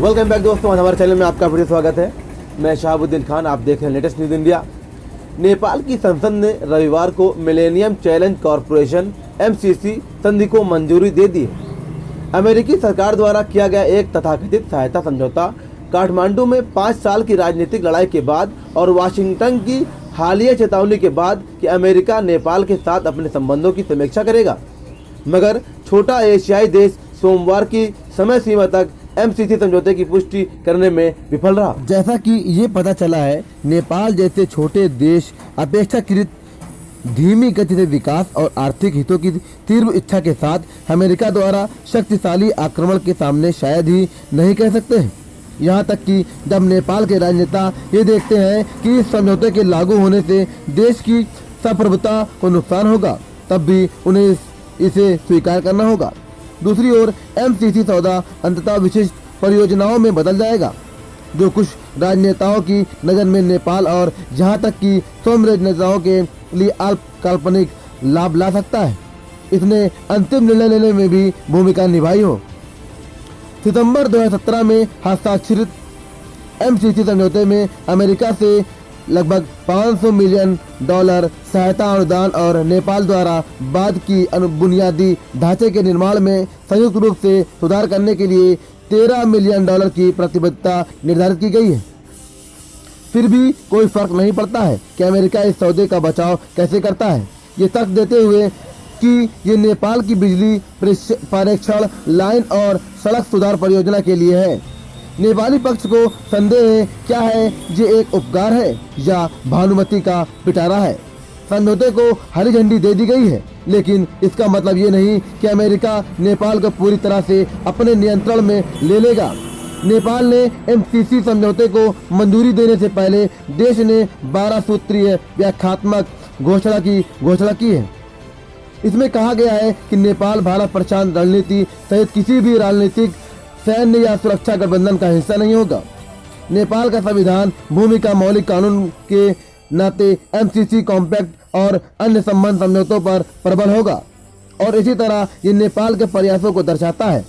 Welcome back दोस्तों, हमारे channel में आपका फिर स्वागत है। मैं शहाबुद्दीन खान, आप देख रहे हैं लेटेस्ट न्यूज़ इंडिया। नेपाल की संसद ने रविवार को मिलेनियम चैलेंज कॉरपोरेशन MCC संधि को मंजूरी दे दी है। अमेरिकी सरकार द्वारा किया गया एक तथाकथित सहायता समझौता काठमांडू में 5 साल की राजनीतिक लड़ाई के बाद और वाशिंगटन की हालिया चेतावनी के बाद कि अमेरिका नेपाल के साथ अपने संबंधों की समीक्षा करेगा, मगर छोटा एशियाई देश सोमवार की समय सीमा तक MCC समझौते की पुष्टि करने में विफल रहा। जैसा कि ये पता चला है, नेपाल जैसे छोटे देश अपेक्षाकृत धीमी गति से विकास और आर्थिक हितों की तीव्र इच्छा के साथ अमेरिका द्वारा शक्तिशाली आक्रमण के सामने शायद ही नहीं कह सकते हैं। यहाँ तक कि जब नेपाल के राजनेता ये देखते हैं कि इस समझौते के लागू होने से देश की संप्रभुता को नुकसान होगा, तब भी उन्हें इसे स्वीकार करना होगा। दूसरी ओर MCC सौदा अंततः विशेष परियोजनाओं में बदल जाएगा, जो कुछ राजनेताओं की नज़र में नेपाल और जहां तक कि स्वयं राजनेताओं के लिए अल्प काल्पनिक लाभ ला सकता है। इसने अंतिम निर्णय लेने में भी भूमिका निभाई हो। सितंबर 2017 में हस्ताक्षरित MCC समझौते में अमेरिका से लगभग $500 मिलियन सहायता अनुदान और नेपाल द्वारा बाद की बुनियादी ढांचे के निर्माण में संयुक्त रूप से सुधार करने के लिए $13 मिलियन की प्रतिबद्धता निर्धारित की गई है। फिर भी कोई फर्क नहीं पड़ता है कि अमेरिका इस सौदे का बचाव कैसे करता है, ये तर्क देते हुए कि ये नेपाल की बिजली प्रेषण लाइन और सड़क सुधार परियोजना के लिए है। नेपाली पक्ष को संदेह है क्या है, ये एक उपकार है या भानुमति का पिटारा है। समझौते को हरी झंडी दे दी गई है, लेकिन इसका मतलब ये नहीं कि अमेरिका नेपाल को पूरी तरह से अपने नियंत्रण में ले लेगा। नेपाल ने MCC समझौते को मंजूरी देने से पहले देश ने 12 सूत्रीय व्याख्यात्मक घोषणा की है। इसमें कहा गया है कि नेपाल भारत प्रशांत रणनीति सहित किसी भी राजनीतिक, सैन्य या सुरक्षा गठबंधन का हिस्सा नहीं होगा। नेपाल का संविधान भूमि का मौलिक कानून के नाते MCC कॉम्पैक्ट और अन्य संबंध समझौतों पर प्रबल होगा, और इसी तरह ये नेपाल के प्रयासों को दर्शाता है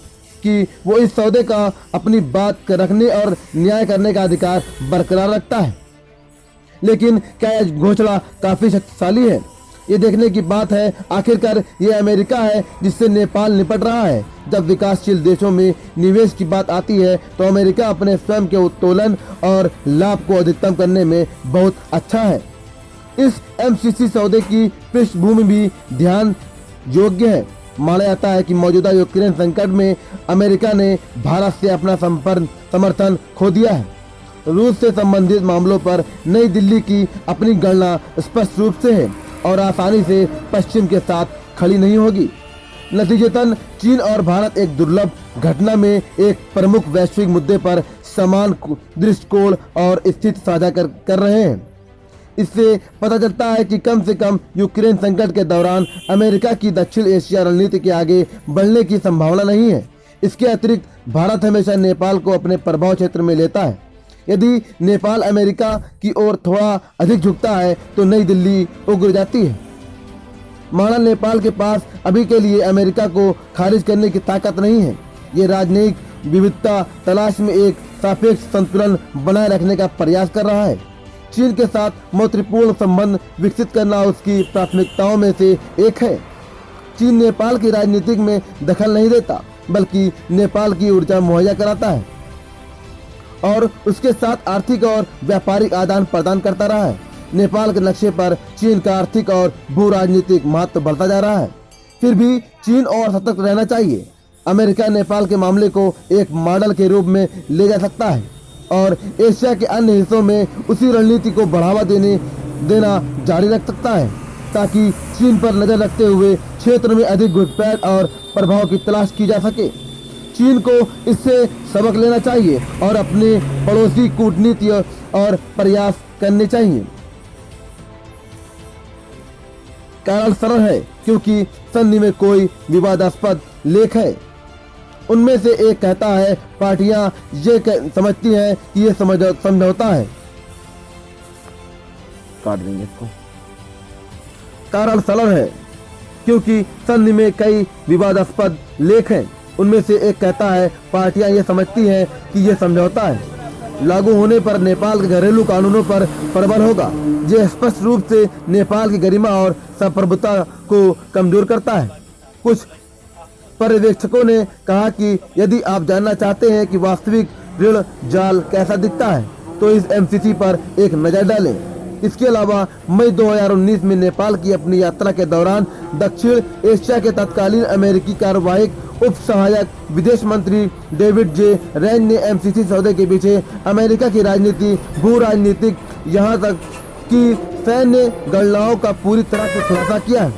कि वो इस सौदे का अपनी बात रखने और न्याय करने का अधिकार बरकरार रखता है। लेकिन क्या यह घोषणा काफी शक्तिशाली है? ये देखने की बात है। आखिरकार ये अमेरिका है जिससे नेपाल निपट रहा है। जब विकासशील देशों में निवेश की बात आती है तो अमेरिका अपने स्वयं के उत्तोलन और लाभ को अधिकतम करने में बहुत अच्छा है। इस MCC सौदे की पृष्ठभूमि भी ध्यान योग्य है। माना जाता है कि मौजूदा यूक्रेन संकट में अमेरिका ने भारत से अपना समर्थन खो दिया है। रूस से संबंधित मामलों पर नई दिल्ली की अपनी गणना स्पष्ट रूप से है और आसानी से पश्चिम के साथ खड़ी नहीं होगी। नतीजतन चीन और भारत एक दुर्लभ घटना में एक प्रमुख वैश्विक मुद्दे पर समान दृष्टिकोण और स्थिति साझा कर रहे हैं। इससे पता चलता है कि कम से कम यूक्रेन संकट के दौरान अमेरिका की दक्षिण एशिया रणनीति के आगे बढ़ने की संभावना नहीं है। इसके अतिरिक्त भारत हमेशा नेपाल को अपने प्रभाव क्षेत्र में लेता है। यदि नेपाल अमेरिका की ओर थोड़ा अधिक झुकता है तो नई दिल्ली उग्र जाती है। माना नेपाल के पास अभी के लिए अमेरिका को खारिज करने की ताकत नहीं है। ये राजनयिक विविधता तलाश में एक सापेक्ष संतुलन बनाए रखने का प्रयास कर रहा है। चीन के साथ मैत्रीपूर्ण संबंध विकसित करना उसकी प्राथमिकताओं में से एक है। चीन नेपाल की राजनीतिक में दखल नहीं देता, बल्कि नेपाल की ऊर्जा मुहैया कराता है और उसके साथ आर्थिक और व्यापारिक आदान प्रदान करता रहा है। नेपाल के नक्शे पर चीन का आर्थिक और भू राजनीतिक महत्व बढ़ता जा रहा है। फिर भी चीन और सतर्क रहना चाहिए। अमेरिका नेपाल के मामले को एक मॉडल के रूप में ले जा सकता है और एशिया के अन्य हिस्सों में उसी रणनीति को बढ़ावा देना जारी रख सकता है, ताकि चीन पर नजर रखते हुए क्षेत्र में अधिक घुसपैठ और प्रभाव की तलाश की जा सके। चीन को इससे सबक लेना चाहिए और अपने पड़ोसी कूटनीति और प्रयास करने चाहिए। कारण सरल है, क्योंकि संधि में कोई विवादास्पद लेख है। उनमें से एक कहता है पार्टियां ये समझती हैं कि ये समझौता है। काट देंगे इसको। कारण सरल है, क्योंकि संधि में कई विवादास्पद लेख हैं। उनमें से एक कहता है, पार्टियां ये समझती हैं कि ये समझौता है लागू होने पर नेपाल के घरेलू कानूनों पर प्रबल होगा, जो स्पष्ट रूप से नेपाल की गरिमा और संप्रभुता को कमजोर करता है। कुछ पर्यवेक्षकों ने कहा कि यदि आप जानना चाहते हैं कि वास्तविक ऋण जाल कैसा दिखता है, तो इस एमसीसी पर एक नजर डालें। इसके अलावा मई 2019 में नेपाल की अपनी यात्रा के दौरान दक्षिण एशिया के तत्कालीन अमेरिकी कार्यवाहक उप सहायक विदेश मंत्री डेविड जे रैन ने एमसीसी सौदे के पीछे अमेरिका की राजनीति, भू राजनीतिक, यहाँ तक कि सैन्य गणनाओं का पूरी तरह से खुलासा किया है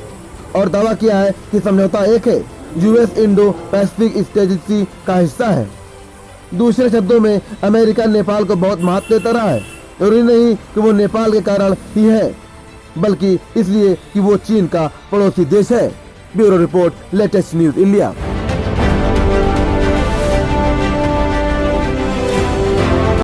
और दावा किया है कि समझौता एक है, यूएस इंडो पैसिफिक स्ट्रेटजी का हिस्सा है। दूसरे शब्दों में अमेरिका नेपाल को बहुत महत्व देता रहा है, और ये नहीं कि वो नेपाल के कारण ही है, बल्कि इसलिए कि वो चीन का पड़ोसी देश है। Bureau report, latest news India.